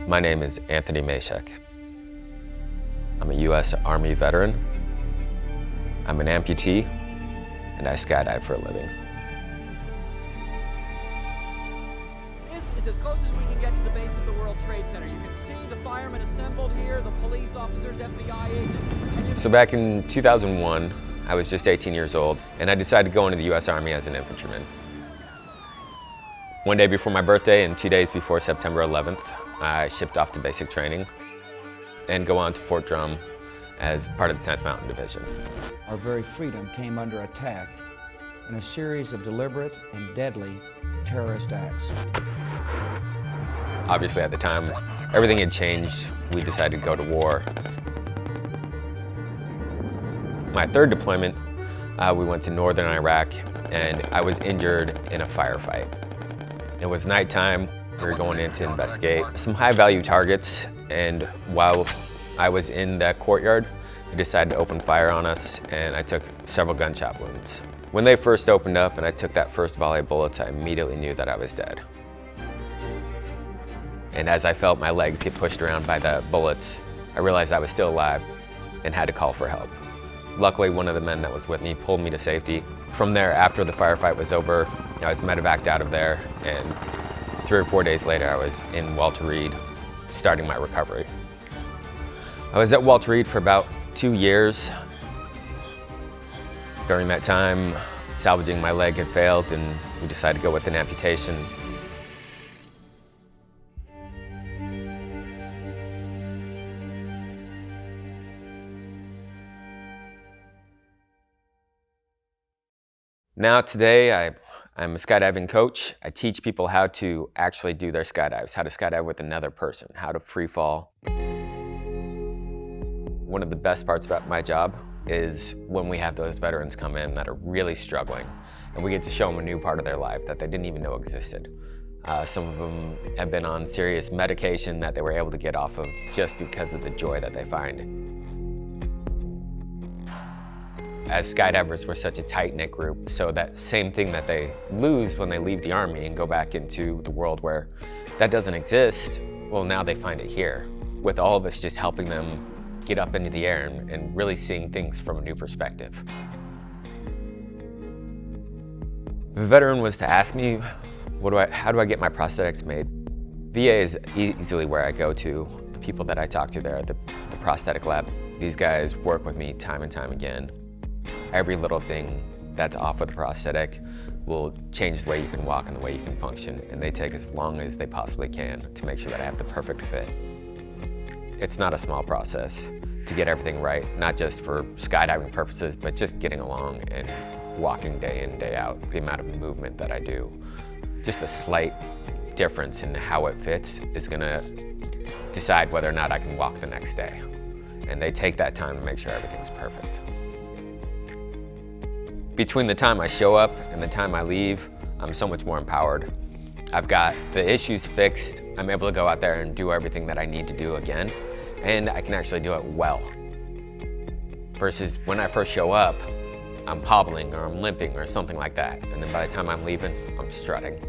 My name is Anthony Maschek. I'm a U.S. Army veteran. I'm an amputee, and I skydive for a living. This is as close as we can get to the base of the World Trade Center. You can see the firemen assembled here, the police officers, FBI agents. So back in 2001, I was just 18 years old, and I decided to go into the U.S. Army as an infantryman. One day before my birthday and 2 days before September 11th, I shipped off to basic training and go on to Fort Drum as part of the 10th Mountain Division. Our very freedom came under attack in a series of deliberate and deadly terrorist acts. Obviously at the time, everything had changed. We decided to go to war. My third deployment, we went to northern Iraq, and I was injured in a firefight. It was nighttime. We were going in to investigate some high-value targets, and while I was in that courtyard, they decided to open fire on us, and I took several gunshot wounds. When they first opened up and I took that first volley of bullets, I immediately knew that I was dead. And as I felt my legs get pushed around by the bullets, I realized I was still alive and had to call for help. Luckily, one of the men that was with me pulled me to safety. From there, after the firefight was over, I was medevaced out of there, and 3 or 4 days later, I was in Walter Reed, starting my recovery. I was at Walter Reed for about 2 years. During that time, salvaging my leg had failed, and we decided to go with an amputation. Now today, I'm a skydiving coach. I teach people how to actually do their skydives, how to skydive with another person, how to free fall. One of the best parts about my job is when we have those veterans come in that are really struggling, and we get to show them a new part of their life that they didn't even know existed. Some of them have been on serious medication that they were able to get off of just because of the joy that they find. As skydivers, we're such a tight-knit group, so that same thing that they lose when they leave the Army and go back into the world where that doesn't exist, well, now they find it here, with all of us just helping them get up into the air and really seeing things from a new perspective. If a veteran was to ask me, how do I get my prosthetics made? VA is easily where I go to. The people that I talk to there at the prosthetic lab, these guys work with me time and time again. Every little thing that's off with the prosthetic will change the way you can walk and the way you can function, and they take as long as they possibly can to make sure that I have the perfect fit. It's not a small process to get everything right, not just for skydiving purposes, but just getting along and walking day in, day out. The amount of movement that I do, just a slight difference in how it fits is gonna decide whether or not I can walk the next day. And they take that time to make sure everything's perfect. Between the time I show up and the time I leave, I'm so much more empowered. I've got the issues fixed. I'm able to go out there and do everything that I need to do again, and I can actually do it well. Versus when I first show up, I'm hobbling or I'm limping or something like that, and then by the time I'm leaving, I'm strutting.